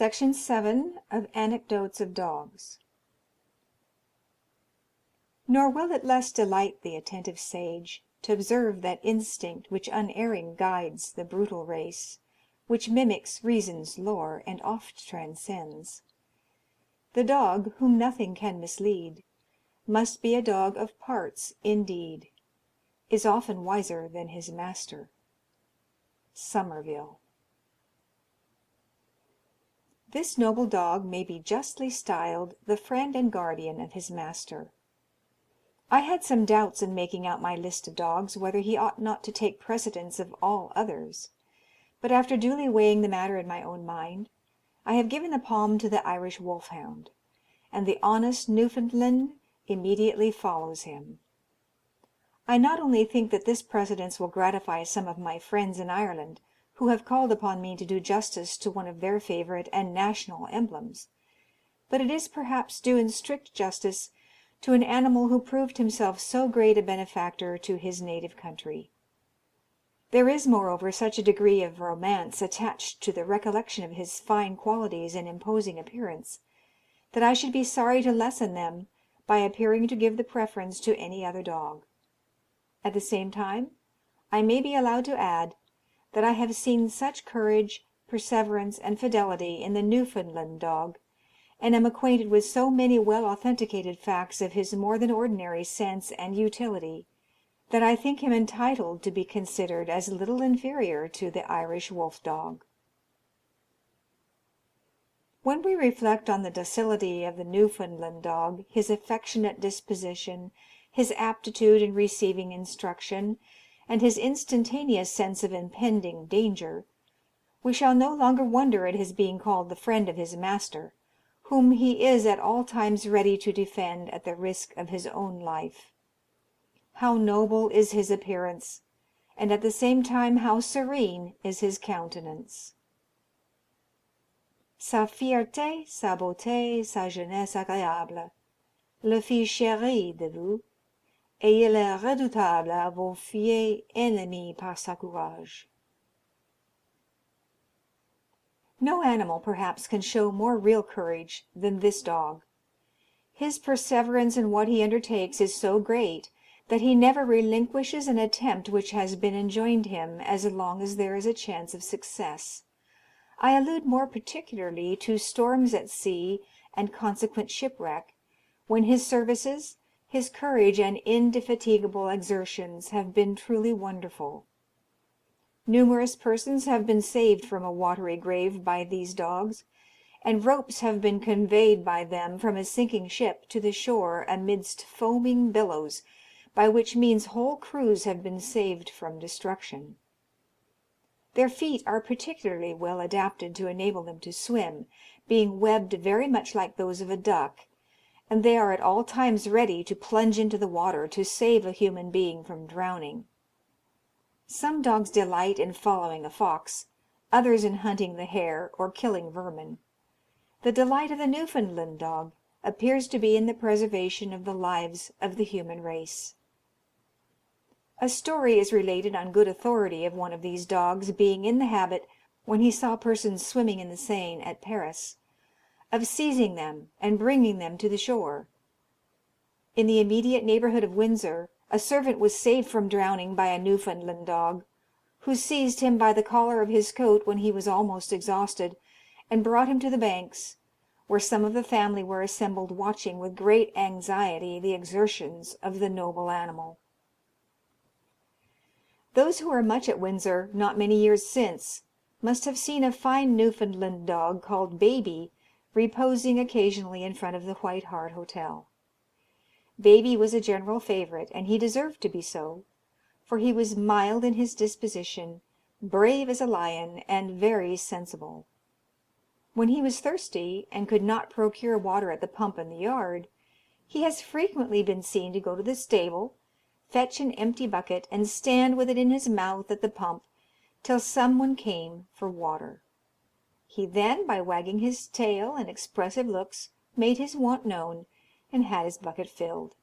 Section 7 of Anecdotes of Dogs. Nor will it less delight the attentive sage to observe that instinct which unerring guides the brutal race, which mimics reason's lore, and oft transcends. The dog, whom nothing can mislead, must be a dog of parts indeed, is often wiser than his master. Somerville. This noble dog may be justly styled the friend and guardian of his master. I had some doubts in making out my list of dogs whether he ought not to take precedence of all others, but after duly weighing the matter in my own mind, I have given the palm to the Irish wolfhound, and the honest Newfoundland immediately follows him. I not only think that this precedence will gratify some of my friends in Ireland, who have called upon me to do justice to one of their favourite and national emblems, but it is perhaps due in strict justice to an animal who proved himself so great a benefactor to his native country. There is, moreover, such a degree of romance attached to the recollection of his fine qualities and imposing appearance, that I should be sorry to lessen them by appearing to give the preference to any other dog. At the same time, I may be allowed to add, that I have seen such courage, perseverance, and fidelity in the Newfoundland dog, and am acquainted with so many well authenticated facts of his more than ordinary sense and utility, that I think him entitled to be considered as little inferior to the Irish wolf dog. When we reflect on the docility of the Newfoundland dog, his affectionate disposition, his aptitude in receiving instruction, and his instantaneous sense of impending danger, we shall no longer wonder at his being called the friend of his master, whom he is at all times ready to defend at the risk of his own life. How noble is his appearance, and at the same time how serene is his countenance. Sa fierté, sa beauté, sa jeunesse agréable, le fit chérir de vous, et il est redoutable à vos fiers ennemis par sa courage. No animal, perhaps, can show more real courage than this dog. His perseverance in what he undertakes is so great, that he never relinquishes an attempt which has been enjoined him as long as there is a chance of success. I allude more particularly to storms at sea and consequent shipwreck, when his services, his courage, and indefatigable exertions have been truly wonderful. Numerous persons have been saved from a watery grave by these dogs, and ropes have been conveyed by them from a sinking ship to the shore amidst foaming billows, by which means whole crews have been saved from destruction. Their feet are particularly well adapted to enable them to swim, being webbed very much like those of a duck, and they are at all times ready to plunge into the water to save a human being from drowning. Some dogs delight in following a fox, others in hunting the hare or killing vermin. The delight of the Newfoundland dog appears to be in the preservation of the lives of the human race. A story is related on good authority of one of these dogs being in the habit, when he saw persons swimming in the Seine at Paris, of seizing them and bringing them to the shore. In the immediate neighbourhood of Windsor, a servant was saved from drowning by a Newfoundland dog, who seized him by the collar of his coat when he was almost exhausted, and brought him to the banks, where some of the family were assembled watching with great anxiety the exertions of the noble animal. Those who were much at Windsor not many years since must have seen a fine Newfoundland dog called Baby reposing occasionally in front of the White Hart Hotel. Baby was a general favourite, and he deserved to be so, for he was mild in his disposition, brave as a lion, and very sensible. When he was thirsty, and could not procure water at the pump in the yard, he has frequently been seen to go to the stable, fetch an empty bucket, and stand with it in his mouth at the pump till some one came for water. He then, by wagging his tail and expressive looks, made his want known, and had his bucket filled.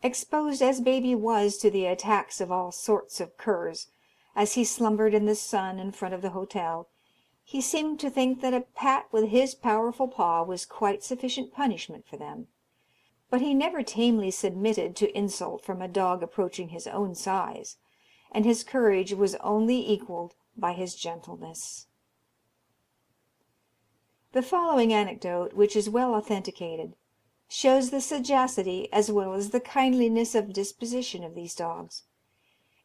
Exposed as Baby was to the attacks of all sorts of curs, as he slumbered in the sun in front of the hotel, He seemed to think that a pat with his powerful paw was quite sufficient punishment for them. But he never tamely submitted to insult from a dog approaching his own size, and his courage was only equalled by his gentleness. The following anecdote, which is well authenticated, shows the sagacity as well as the kindliness of disposition of these dogs.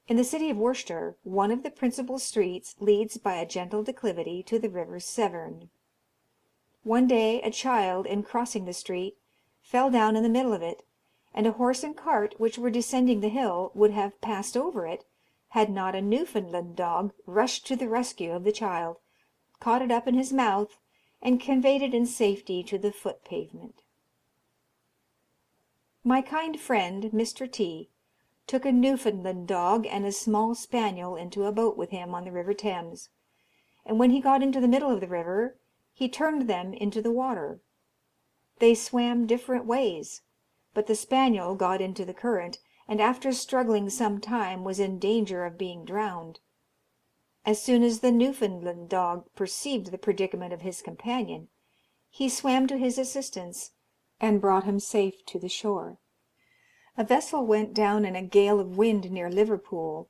In the city of Worcester, one of the principal streets leads by a gentle declivity to the river Severn. One day a child, in crossing the street, fell down in the middle of it, and a horse and cart, which were descending the hill, would have passed over it, had not a Newfoundland dog rushed to the rescue of the child, caught it up in his mouth, and conveyed it in safety to the foot pavement. My kind friend, Mr. T., took a Newfoundland dog and a small spaniel into a boat with him on the river Thames, and when he got into the middle of the river, he turned them into the water. They swam different ways, but the spaniel got into the current, and after struggling some time was in danger of being drowned. As soon as the Newfoundland dog perceived the predicament of his companion, he swam to his assistance, and brought him safe to the shore. A vessel went down in a gale of wind near Liverpool,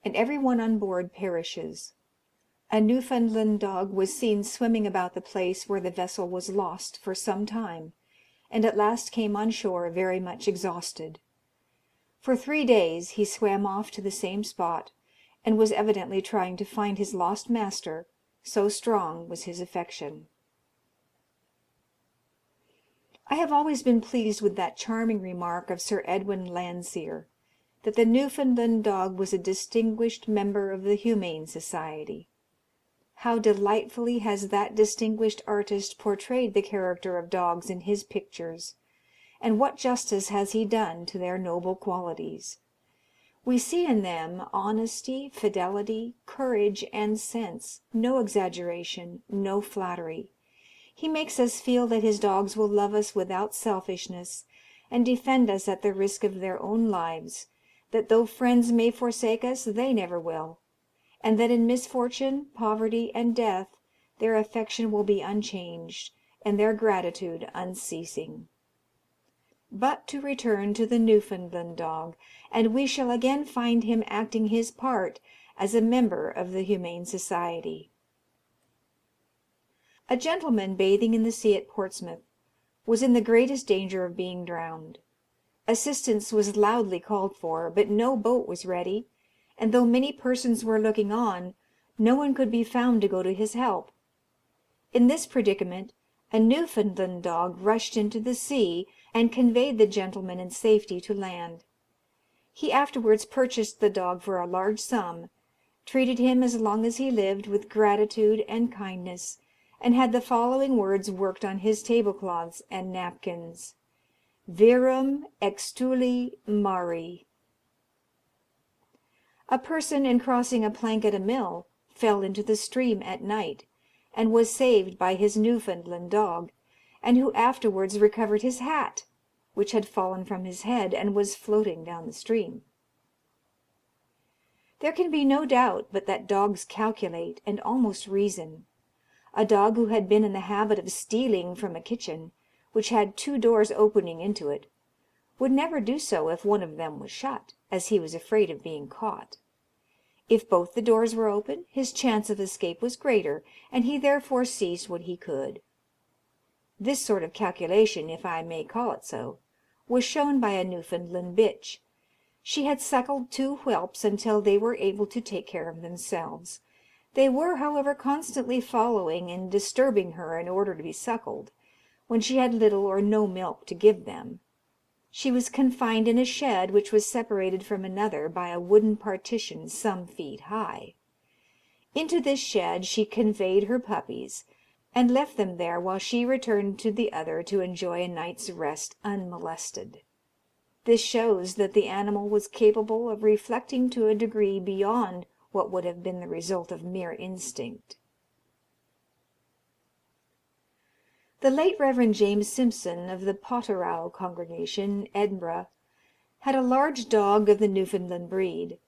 and every one on board perishes. A Newfoundland dog was seen swimming about the place where the vessel was lost for some time, and at last came on shore very much exhausted. For 3 days he swam off to the same spot, and was evidently trying to find his lost master, so strong was his affection. I have always been pleased with that charming remark of Sir Edwin Landseer, that the Newfoundland dog was a distinguished member of the Humane Society. How delightfully has that distinguished artist portrayed the character of dogs in his pictures, and what justice has he done to their noble qualities! We see in them honesty, fidelity, courage, and sense, no exaggeration, no flattery. He makes us feel that his dogs will love us without selfishness, and defend us at the risk of their own lives, that though friends may forsake us, they never will, and that in misfortune, poverty, and death, their affection will be unchanged, and their gratitude unceasing. But to return to the Newfoundland dog, and we shall again find him acting his part as a member of the Humane Society. A gentleman bathing in the sea at Portsmouth was in the greatest danger of being drowned. Assistance was loudly called for, but no boat was ready, and though many persons were looking on, no one could be found to go to his help. In this predicament, a Newfoundland dog rushed into the sea, and conveyed the gentleman in safety to land. He afterwards purchased the dog for a large sum, treated him as long as he lived with gratitude and kindness, and had the following words worked on his tablecloths and napkins: Virum extuli mari. A person, in crossing a plank at a mill, fell into the stream at night, and was saved by his Newfoundland dog, and who afterwards recovered his hat, which had fallen from his head and was floating down the stream. There can be no doubt but that dogs calculate and almost reason. A dog who had been in the habit of stealing from a kitchen, which had 2 doors opening into it, would never do so if one of them was shut, as he was afraid of being caught. If both the doors were open, his chance of escape was greater, and he therefore seized what he could. This sort of calculation, if I may call it so, was shown by a Newfoundland bitch. She had suckled 2 whelps until they were able to take care of themselves. They were, however, constantly following and disturbing her in order to be suckled, when she had little or no milk to give them. She was confined in a shed which was separated from another by a wooden partition some feet high. Into this shed she conveyed her puppies, and left them there while she returned to the other to enjoy a night's rest unmolested. This shows that the animal was capable of reflecting to a degree beyond what would have been the result of mere instinct. The late Reverend James Simpson, of the Potterrow congregation, Edinburgh, had a large dog of the Newfoundland breed.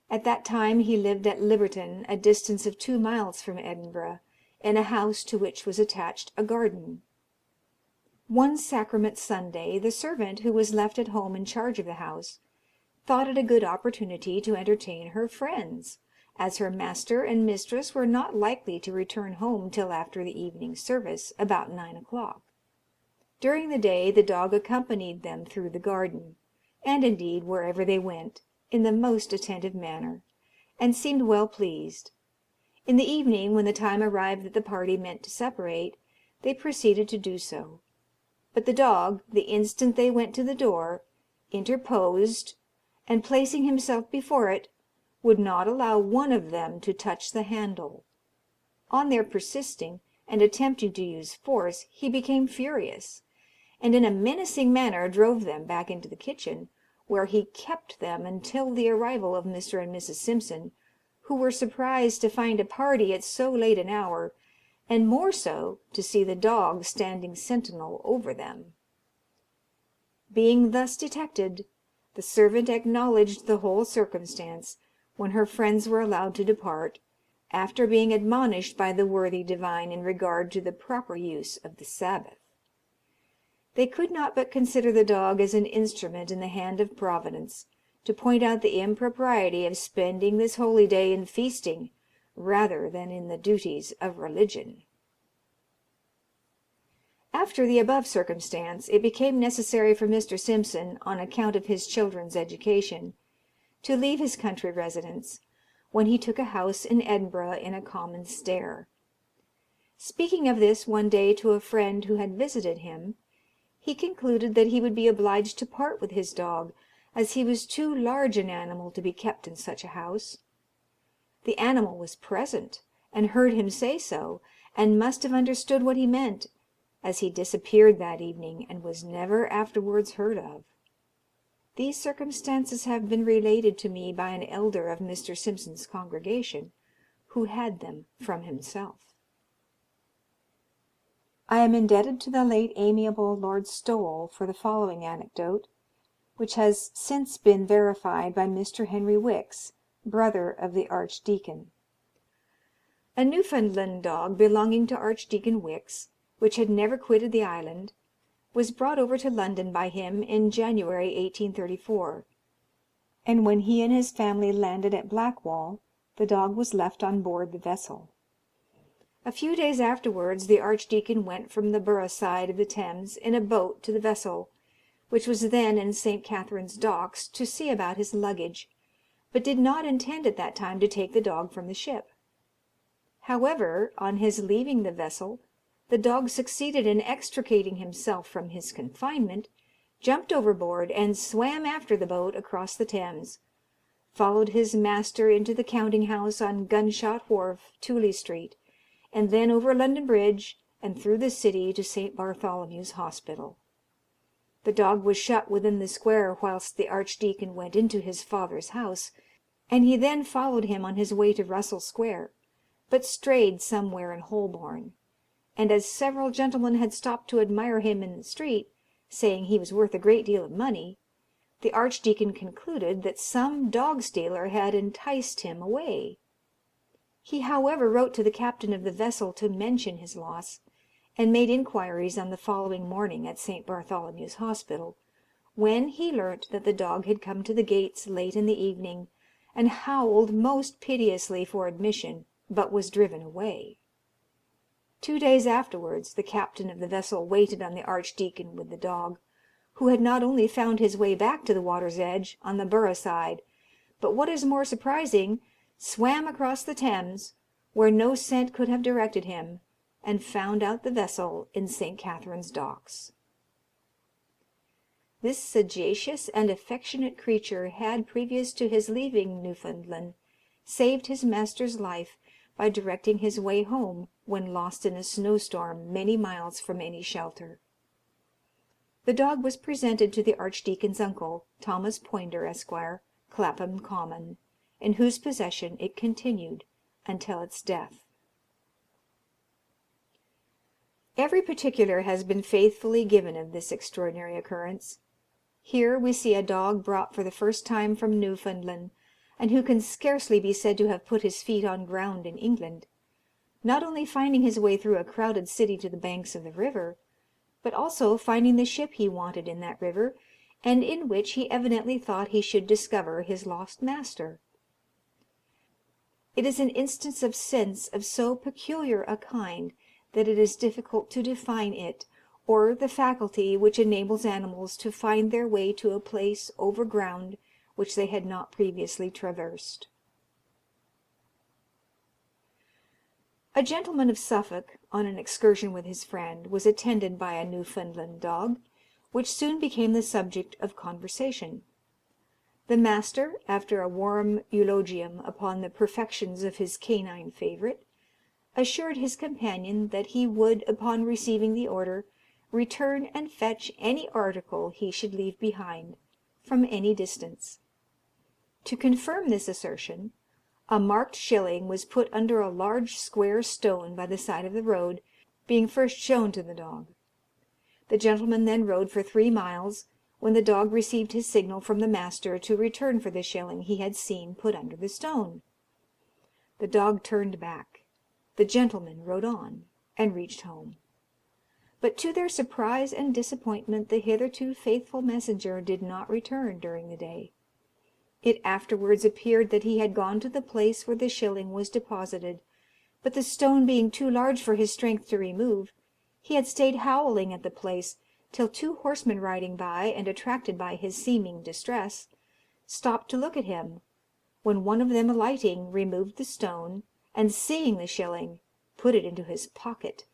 At that time he lived at Liberton, a distance of 2 miles from Edinburgh, in a house to which was attached a garden. One sacrament Sunday, the servant, who was left at home in charge of the house, thought it a good opportunity to entertain her friends, as her master and mistress were not likely to return home till after the evening service, about 9 o'clock. During the day the dog accompanied them through the garden, and indeed wherever they went, in the most attentive manner, and seemed well pleased. In the evening, when the time arrived that the party meant to separate, they proceeded to do so; but the dog, the instant they went to the door, interposed, and placing himself before it, would not allow one of them to touch the handle. On their persisting, and attempting to use force, he became furious, and in a menacing manner drove them back into the kitchen, where he kept them until the arrival of Mr. and Mrs. Simpson, who were surprised to find a party at so late an hour, and more so to see the dog standing sentinel over them. Being thus detected, the servant acknowledged the whole circumstance, when her friends were allowed to depart, after being admonished by the worthy divine in regard to the proper use of the Sabbath. They could not but consider the dog as an instrument in the hand of Providence to point out the impropriety of spending this holy day in feasting rather than in the duties of religion. After the above circumstance, it became necessary for Mr. Simpson, on account of his children's education, to leave his country residence, when he took a house in Edinburgh in a common stair. Speaking of this one day to a friend who had visited him, he concluded that he would be obliged to part with his dog, as he was too large an animal to be kept in such a house. The animal was present, and heard him say so, and must have understood what he meant, as he disappeared that evening, and was never afterwards heard of. These circumstances have been related to me by an elder of Mr. Simpson's congregation, who had them from himself. I am indebted to the late amiable Lord Stowell for the following anecdote, which has since been verified by Mr. Henry Wicks, brother of the Archdeacon. A Newfoundland dog belonging to Archdeacon Wicks, which had never quitted the island, was brought over to London by him in January 1834, and when he and his family landed at Blackwall, the dog was left on board the vessel. A few days afterwards the Archdeacon went from the Borough side of the Thames in a boat to the vessel, which was then in St. Katharine's Docks, to see about his luggage, but did not intend at that time to take the dog from the ship. However, on his leaving the vessel, the dog succeeded in extricating himself from his confinement, jumped overboard, and swam after the boat across the Thames, followed his master into the counting-house on Gunshot Wharf, Tooley Street, and then over London Bridge and through the city to St. Bartholomew's Hospital. The dog was shut within the square whilst the Archdeacon went into his father's house, and he then followed him on his way to Russell Square, but strayed somewhere in Holborn, and as several gentlemen had stopped to admire him in the street, saying he was worth a great deal of money, the Archdeacon concluded that some dog-stealer had enticed him away. He, however, wrote to the captain of the vessel to mention his loss, and made inquiries on the following morning at St. Bartholomew's Hospital, when he learnt that the dog had come to the gates late in the evening, and howled most piteously for admission, but was driven away. 2 days afterwards the captain of the vessel waited on the Archdeacon with the dog, who had not only found his way back to the water's edge on the Borough side, but, what is more surprising, swam across the Thames, where no scent could have directed him, and found out the vessel in St. Katharine's Docks. This sagacious and affectionate creature had, previous to his leaving Newfoundland, saved his master's life by directing his way home when lost in a snowstorm many miles from any shelter. The dog was presented to the Archdeacon's uncle, Thomas Poynder, Esquire, Clapham Common, in whose possession it continued until its death. Every particular has been faithfully given of this extraordinary occurrence. Here we see a dog brought for the first time from Newfoundland, and who can scarcely be said to have put his feet on ground in England, not only finding his way through a crowded city to the banks of the river, but also finding the ship he wanted in that river, and in which he evidently thought he should discover his lost master. It is an instance of sense of so peculiar a kind that it is difficult to define it, or the faculty which enables animals to find their way to a place over ground which they had not previously traversed. A gentleman of Suffolk, on an excursion with his friend, was attended by a Newfoundland dog, which soon became the subject of conversation. The master, after a warm eulogium upon the perfections of his canine favourite, assured his companion that he would, upon receiving the order, return and fetch any article he should leave behind, from any distance. To confirm this assertion, a marked shilling was put under a large square stone by the side of the road, being first shown to the dog. The gentleman then rode for 3 miles, when the dog received his signal from the master to return for the shilling he had seen put under the stone. The dog turned back. The gentleman rode on, and reached home. But to their surprise and disappointment the hitherto faithful messenger did not return during the day. It afterwards appeared that he had gone to the place where the shilling was deposited, but the stone being too large for his strength to remove, he had stayed howling at the place till 2 horsemen riding by, and attracted by his seeming distress, stopped to look at him, when one of them alighting removed the stone, and seeing the shilling, put it into his pocket,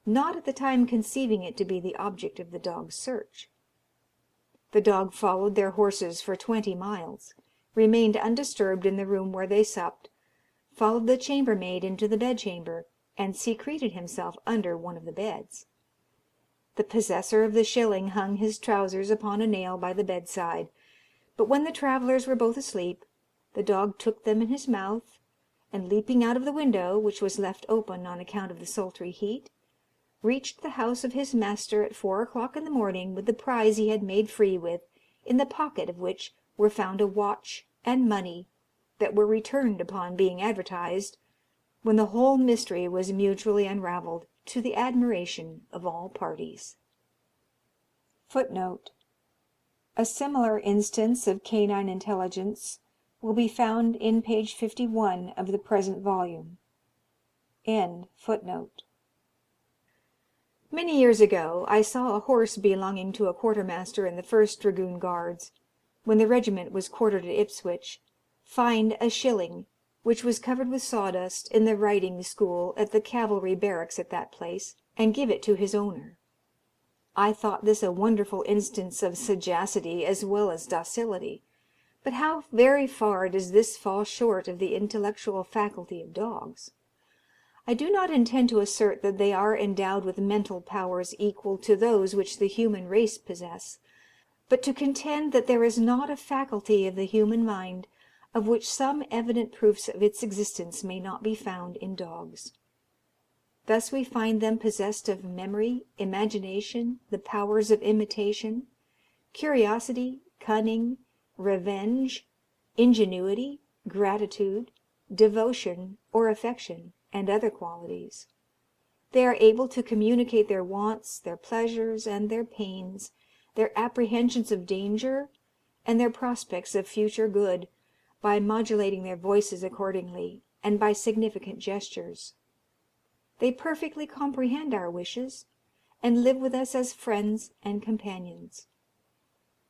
not at the time conceiving it to be the object of the dog's search. The dog followed their horses for 20 miles, remained undisturbed in the room where they supped, followed the chambermaid into the bedchamber, and secreted himself under one of the beds. The possessor of the shilling hung his trousers upon a nail by the bedside, but when the travellers were both asleep, the dog took them in his mouth, and leaping out of the window, which was left open on account of the sultry heat, reached the house of his master at 4 o'clock in the morning with the prize he had made free with, in the pocket of which were found a watch and money that were returned upon being advertised, when the whole mystery was mutually unravelled, to the admiration of all parties. Footnote: a similar instance of canine intelligence will be found in page 51 of the present volume. End footnote. Many years ago I saw a horse belonging to a quartermaster in the 1st Dragoon Guards, when the regiment was quartered at Ipswich, find a shilling, which was covered with sawdust, in the riding school at the cavalry barracks at that place, and give it to his owner. I thought this a wonderful instance of sagacity as well as docility, but how very far does this fall short of the intellectual faculty of dogs! I do not intend to assert that they are endowed with mental powers equal to those which the human race possess, but to contend that there is not a faculty of the human mind of which some evident proofs of its existence may not be found in dogs. Thus we find them possessed of memory, imagination, the powers of imitation, curiosity, cunning, revenge, ingenuity, gratitude, devotion or affection, and other qualities. They are able to communicate their wants, their pleasures, and their pains, their apprehensions of danger, and their prospects of future good, by modulating their voices accordingly, and by significant gestures. They perfectly comprehend our wishes, and live with us as friends and companions.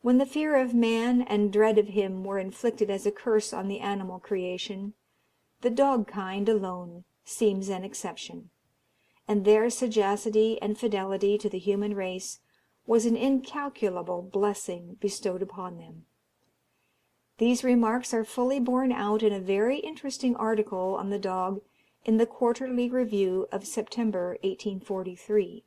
When the fear of man and dread of him were inflicted as a curse on the animal creation, the dog kind alone seems an exception, and their sagacity and fidelity to the human race was an incalculable blessing bestowed upon them. These remarks are fully borne out in a very interesting article on the dog in the Quarterly Review of September, 1843.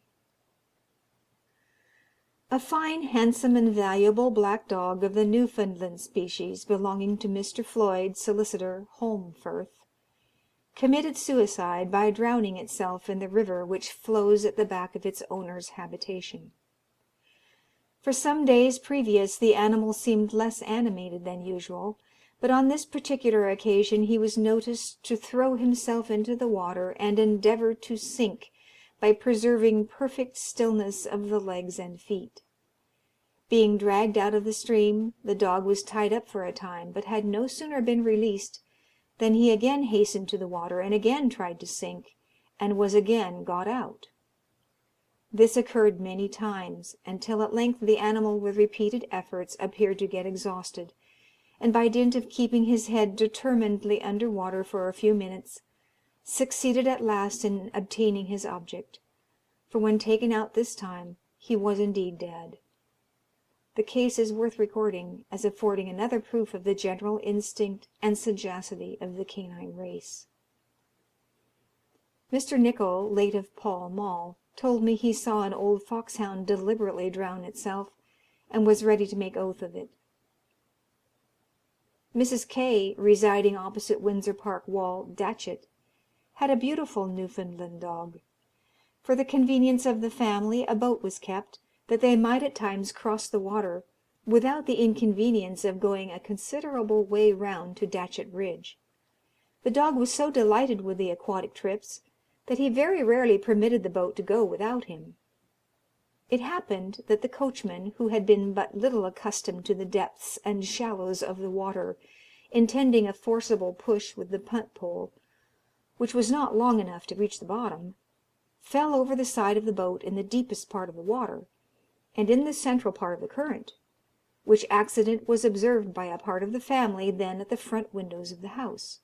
A fine, handsome, and valuable black dog of the Newfoundland species, belonging to Mr. Floyd, solicitor, Holmfirth, committed suicide by drowning itself in the river which flows at the back of its owner's habitation. For some days previous the animal seemed less animated than usual, but on this particular occasion he was noticed to throw himself into the water and endeavour to sink by preserving perfect stillness of the legs and feet. Being dragged out of the stream, the dog was tied up for a time, but had no sooner been released than he again hastened to the water and again tried to sink, and was again got out. This occurred many times, until at length the animal with repeated efforts appeared to get exhausted, and by dint of keeping his head determinedly under water for a few minutes, succeeded at last in obtaining his object, for when taken out this time he was indeed dead. The case is worth recording, as affording another proof of the general instinct and sagacity of the canine race. Mr. Nicol, late of Pall Mall, told me he saw an old foxhound deliberately drown itself, and was ready to make oath of it. Mrs. K., residing opposite Windsor Park Wall, Datchet, had a beautiful Newfoundland dog. For the convenience of the family a boat was kept, that they might at times cross the water, without the inconvenience of going a considerable way round to Datchet Bridge. The dog was so delighted with the aquatic trips, that he very rarely permitted the boat to go without him. It happened that the coachman, who had been but little accustomed to the depths and shallows of the water, intending a forcible push with the punt pole, which was not long enough to reach the bottom, fell over the side of the boat in the deepest part of the water, and in the central part of the current, which accident was observed by a part of the family then at the front windows of the house.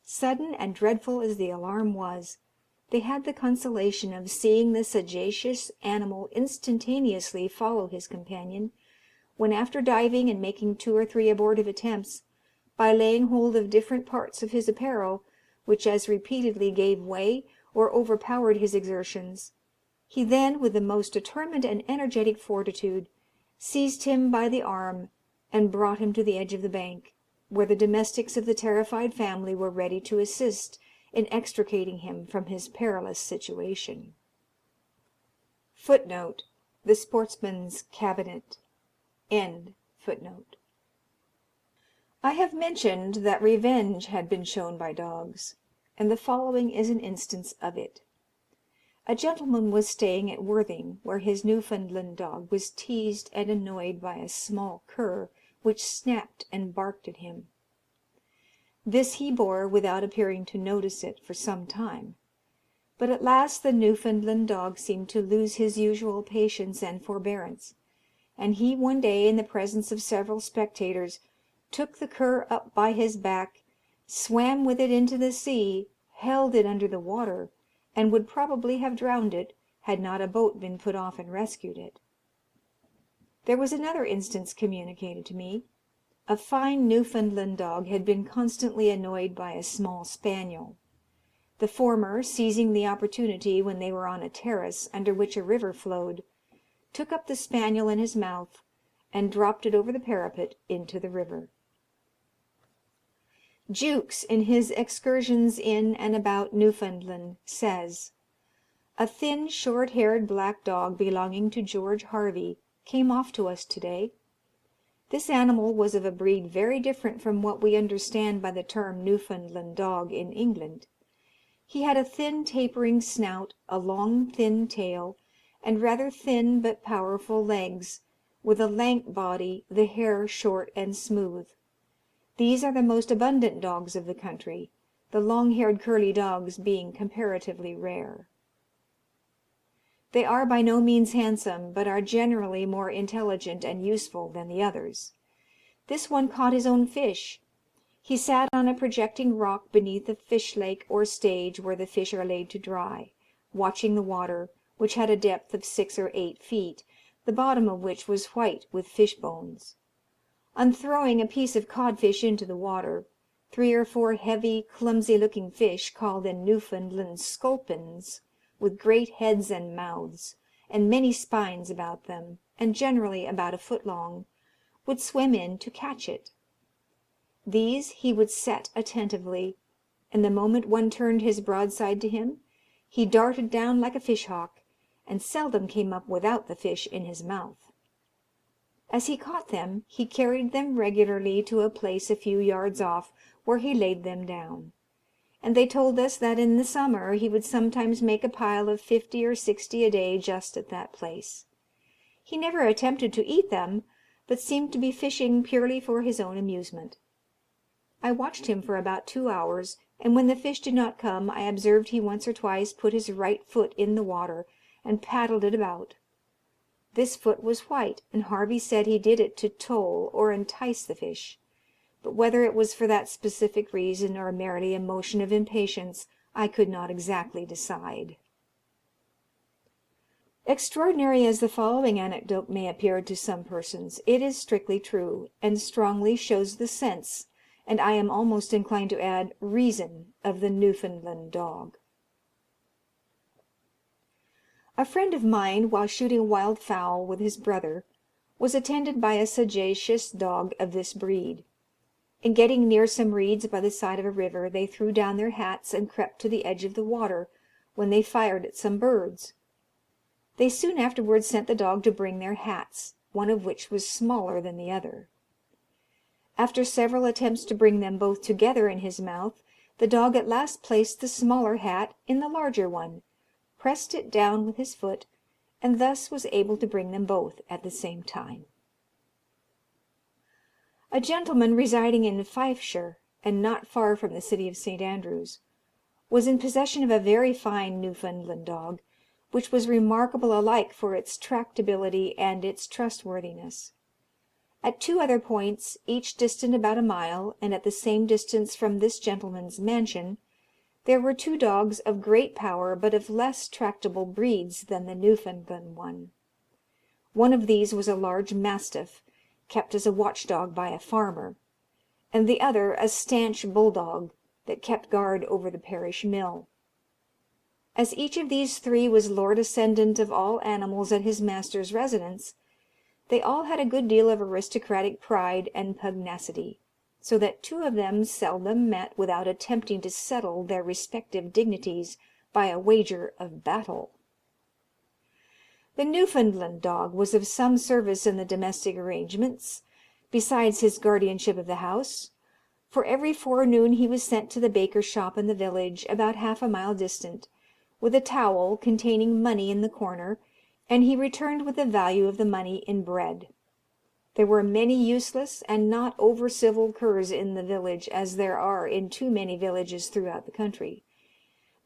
Sudden and dreadful as the alarm was, they had the consolation of seeing the sagacious animal instantaneously follow his companion, when, after diving and making 2 or 3 abortive attempts, by laying hold of different parts of his apparel, which as repeatedly gave way or overpowered his exertions, he then, with the most determined and energetic fortitude, seized him by the arm and brought him to the edge of the bank, where the domestics of the terrified family were ready to assist in extricating him from his perilous situation. [Footnote: The Sportsman's Cabinet.] End footnote. I have mentioned that revenge had been shown by dogs, and the following is an instance of it. A gentleman was staying at Worthing, where his Newfoundland dog was teased and annoyed by a small cur which snapped and barked at him. This he bore without appearing to notice it for some time, but at last the Newfoundland dog seemed to lose his usual patience and forbearance, and he one day, in the presence of several spectators, took the cur up by his back, swam with it into the sea, held it under the water, and would probably have drowned it, had not a boat been put off and rescued it. There was another instance communicated to me. A fine Newfoundland dog had been constantly annoyed by a small spaniel. The former, seizing the opportunity when they were on a terrace under which a river flowed, took up the spaniel in his mouth, and dropped it over the parapet into the river. Jukes, in his Excursions in and about Newfoundland, says, "A thin, short-haired black dog belonging to George Harvey came off to us to-day. This animal was of a breed very different from what we understand by the term Newfoundland dog in England. He had a thin tapering snout, a long thin tail, and rather thin but powerful legs, with a lank body, the hair short and smooth. These are the most abundant dogs of the country, the long-haired curly dogs being comparatively rare. They are by no means handsome, but are generally more intelligent and useful than the others. This one caught his own fish. He sat on a projecting rock beneath a fish lake or stage where the fish are laid to dry, watching the water, which had a depth of 6 or 8 feet, the bottom of which was white with fish bones. On throwing a piece of codfish into the water, 3 or 4 heavy, clumsy-looking fish, called in Newfoundland sculpins, with great heads and mouths, and many spines about them, and generally about a foot long, would swim in to catch it. These he would set attentively, and the moment one turned his broadside to him, he darted down like a fish hawk, and seldom came up without the fish in his mouth. As he caught them, he carried them regularly to a place a few yards off, where he laid them down; and they told us that in the summer he would sometimes make a pile of 50 or 60 a day just at that place. He never attempted to eat them, but seemed to be fishing purely for his own amusement. I watched him for about 2 hours, and when the fish did not come, I observed he once or twice put his right foot in the water and paddled it about. This foot was white, and Harvey said he did it to toll or entice the fish; but whether it was for that specific reason, or merely a motion of impatience, I could not exactly decide. Extraordinary as the following anecdote may appear to some persons, it is strictly true, and strongly shows the sense, and I am almost inclined to add reason, of the Newfoundland dog. A friend of mine, while shooting wild fowl with his brother, was attended by a sagacious dog of this breed. In getting near some reeds by the side of a river, they threw down their hats and crept to the edge of the water, when they fired at some birds. They soon afterwards sent the dog to bring their hats, one of which was smaller than the other. After several attempts to bring them both together in his mouth, the dog at last placed the smaller hat in the larger one, pressed it down with his foot, and thus was able to bring them both at the same time. A gentleman residing in Fifeshire, and not far from the city of St. Andrews, was in possession of a very fine Newfoundland dog, which was remarkable alike for its tractability and its trustworthiness. At 2 other points, each distant about a mile, and at the same distance from this gentleman's mansion, there were 2 dogs of great power, but of less tractable breeds than the Newfoundland one. One of these was a large mastiff, kept as a watchdog by a farmer, and the other a stanch bulldog that kept guard over the parish mill. As each of these 3 was lord ascendant of all animals at his master's residence, they all had a good deal of aristocratic pride and pugnacity, so that 2 of them seldom met without attempting to settle their respective dignities by a wager of battle. The Newfoundland dog was of some service in the domestic arrangements, besides his guardianship of the house, for every forenoon he was sent to the baker's shop in the village, about half a mile distant, with a towel containing money in the corner, and he returned with the value of the money in bread. There were many useless and not over civil curs in the village, as there are in too many villages throughout the country;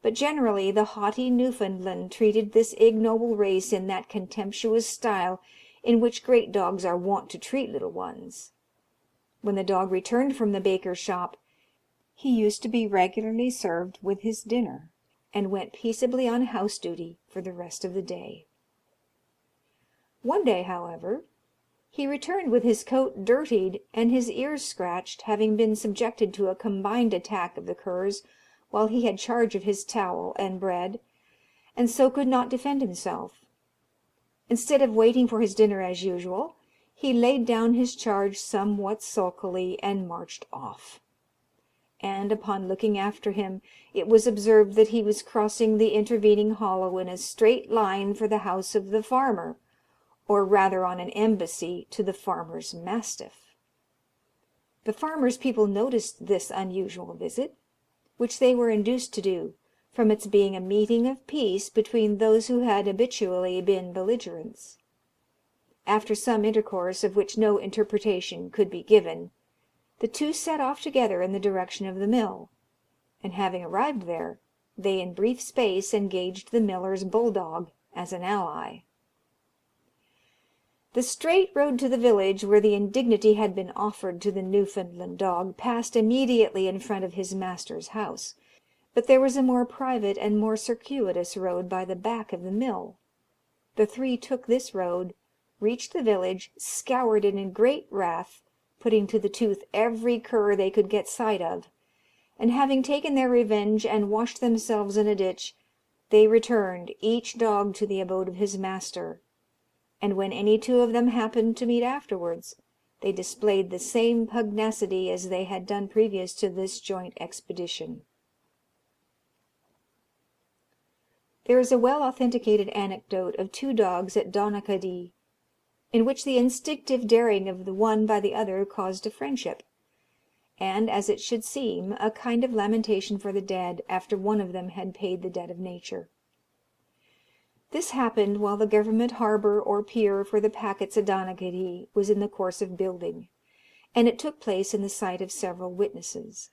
but generally the haughty Newfoundland treated this ignoble race in that contemptuous style in which great dogs are wont to treat little ones. When the dog returned from the baker's shop, he used to be regularly served with his dinner, and went peaceably on house duty for the rest of the day. One day, however, he returned with his coat dirtied and his ears scratched, having been subjected to a combined attack of the curs while he had charge of his towel and bread, and so could not defend himself. Instead of waiting for his dinner as usual, he laid down his charge somewhat sulkily and marched off; and, upon looking after him, it was observed that he was crossing the intervening hollow in a straight line for the house of the farmer, or rather on an embassy to the farmer's mastiff. The farmer's people noticed this unusual visit, which they were induced to do, from its being a meeting of peace between those who had habitually been belligerents. After some intercourse, of which no interpretation could be given, the 2 set off together in the direction of the mill, and having arrived there, they in brief space engaged the miller's bulldog as an ally. The straight road to the village where the indignity had been offered to the Newfoundland dog passed immediately in front of his master's house, but there was a more private and more circuitous road by the back of the mill. The 3 took this road, reached the village, scoured it in great wrath, putting to the tooth every cur they could get sight of, and having taken their revenge and washed themselves in a ditch, they returned, each dog to the abode of his master, and when any 2 of them happened to meet afterwards, they displayed the same pugnacity as they had done previous to this joint expedition. There is a well authenticated anecdote of 2 dogs at Donaghadee, in which the instinctive daring of the one by the other caused a friendship, and, as it should seem, a kind of lamentation for the dead after one of them had paid the debt of nature. This happened while the government harbour or pier for the packets at Donaghadee was in the course of building, and it took place in the sight of several witnesses.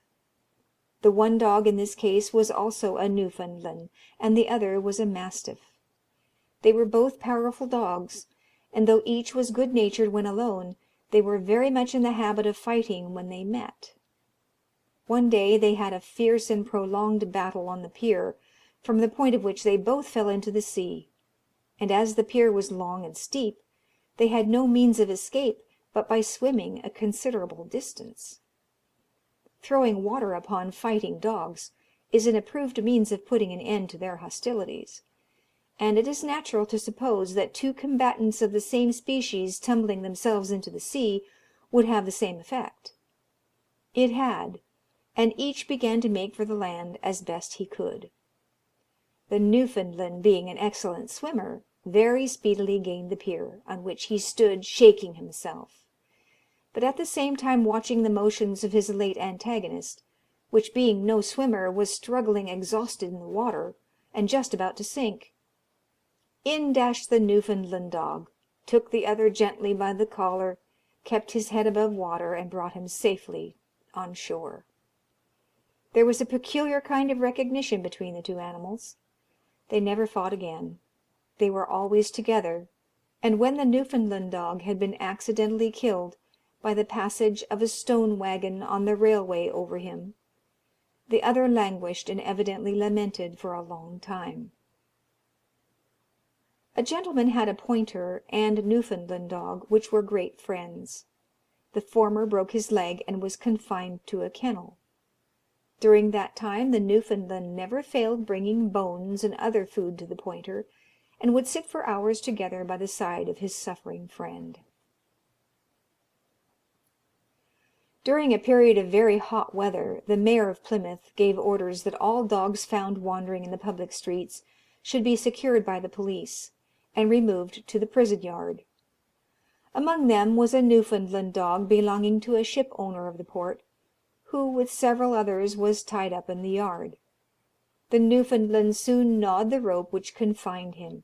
The one dog in this case was also a Newfoundland, and the other was a mastiff. They were both powerful dogs, and though each was good-natured when alone, they were very much in the habit of fighting when they met. One day they had a fierce and prolonged battle on the pier, from the point of which they both fell into the sea, and as the pier was long and steep, they had no means of escape but by swimming a considerable distance. Throwing water upon fighting dogs is an approved means of putting an end to their hostilities, and it is natural to suppose that two combatants of the same species tumbling themselves into the sea would have the same effect. It had, and each began to make for the land as best he could. The Newfoundland, being an excellent swimmer, very speedily gained the pier, on which he stood shaking himself, but at the same time watching the motions of his late antagonist, which, being no swimmer, was struggling exhausted in the water, and just about to sink. In dashed the Newfoundland dog, took the other gently by the collar, kept his head above water, and brought him safely on shore. There was a peculiar kind of recognition between the two animals. They never fought again. They were always together, and when the Newfoundland dog had been accidentally killed by the passage of a stone waggon on the railway over him, the other languished and evidently lamented for a long time. A gentleman had a pointer and Newfoundland dog which were great friends. The former broke his leg and was confined to a kennel. During that time the Newfoundland never failed bringing bones and other food to the pointer, and would sit for hours together by the side of his suffering friend. During a period of very hot weather, the mayor of Plymouth gave orders that all dogs found wandering in the public streets should be secured by the police, and removed to the prison yard. Among them was a Newfoundland dog belonging to a ship owner of the port, who with several others was tied up in the yard. The Newfoundland soon gnawed the rope which confined him,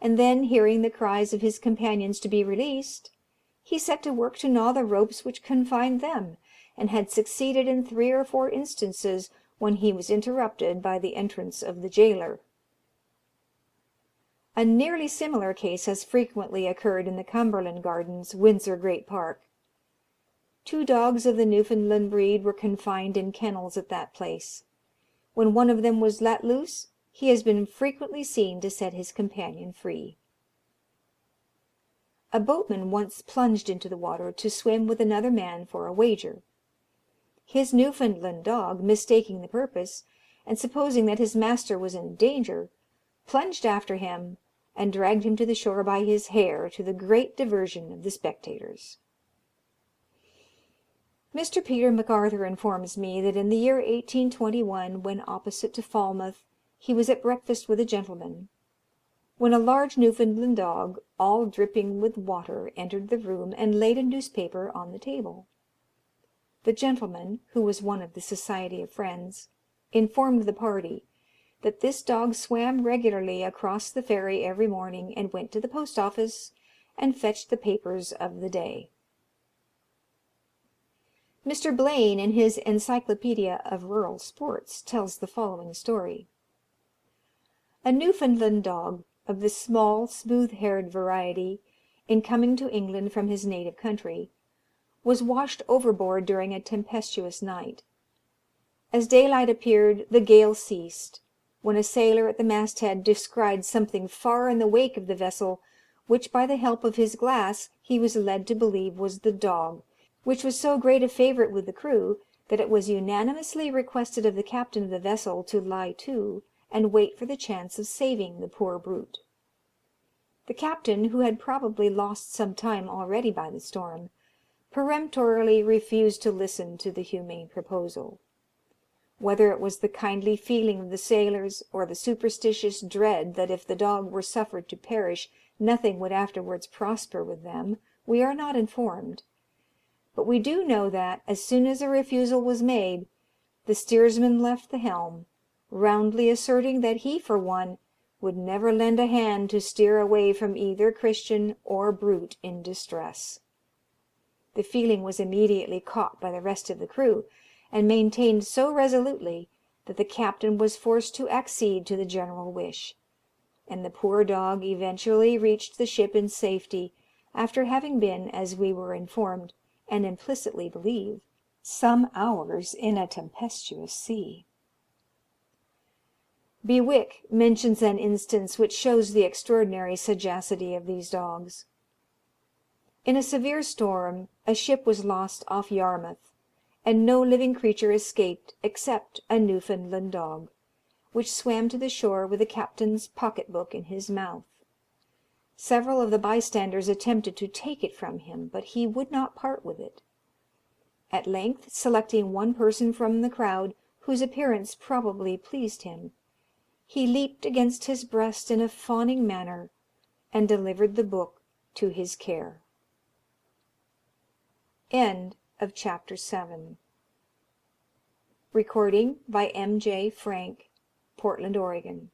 and then, hearing the cries of his companions to be released, he set to work to gnaw the ropes which confined them, and had succeeded in 3 or 4 instances, when he was interrupted by the entrance of the gaoler. A nearly similar case has frequently occurred in the Cumberland Gardens, Windsor Great Park. 2 dogs of the Newfoundland breed were confined in kennels at that place. When one of them was let loose, he has been frequently seen to set his companion free. A boatman once plunged into the water to swim with another man for a wager. His Newfoundland dog, mistaking the purpose, and supposing that his master was in danger, plunged after him, and dragged him to the shore by his hair, to the great diversion of the spectators. Mr. Peter MacArthur informs me that in the year 1821, when opposite to Falmouth, he was at breakfast with a gentleman, when a large Newfoundland dog, all dripping with water, entered the room and laid a newspaper on the table. The gentleman, who was one of the Society of Friends, informed the party that this dog swam regularly across the ferry every morning, and went to the post office and fetched the papers of the day. Mr. Blaine, in his Encyclopedia of Rural Sports, tells the following story. A Newfoundland dog, of the small, smooth-haired variety, in coming to England from his native country, was washed overboard during a tempestuous night. As daylight appeared, the gale ceased, when a sailor at the masthead descried something far in the wake of the vessel, which, by the help of his glass, he was led to believe was the dog, which was so great a favourite with the crew that it was unanimously requested of the captain of the vessel to lie to, and wait for the chance of saving the poor brute. The captain, who had probably lost some time already by the storm, peremptorily refused to listen to the humane proposal. Whether it was the kindly feeling of the sailors, or the superstitious dread that if the dog were suffered to perish Nothing would afterwards prosper with them, we are not informed; but we do know that, as soon as a refusal was made, the steersman left the helm, roundly asserting that he, for one, would never lend a hand to steer away from either Christian or brute in distress. The feeling was immediately caught by the rest of the crew, and maintained so resolutely that the captain was forced to accede to the general wish, and the poor dog eventually reached the ship in safety, after having been, as we were informed, and implicitly believe, some hours in a tempestuous sea. Bewick mentions an instance which shows the extraordinary sagacity of these dogs. In a severe storm a ship was lost off Yarmouth, and no living creature escaped except a Newfoundland dog, which swam to the shore with the captain's pocket book in his mouth. Several of the bystanders attempted to take it from him, but he would not part with it. At length, selecting one person from the crowd whose appearance probably pleased him, he leaped against his breast in a fawning manner, and delivered the book to his care. End of Chapter 7. Recording by M.J. Frank, Portland, Oregon.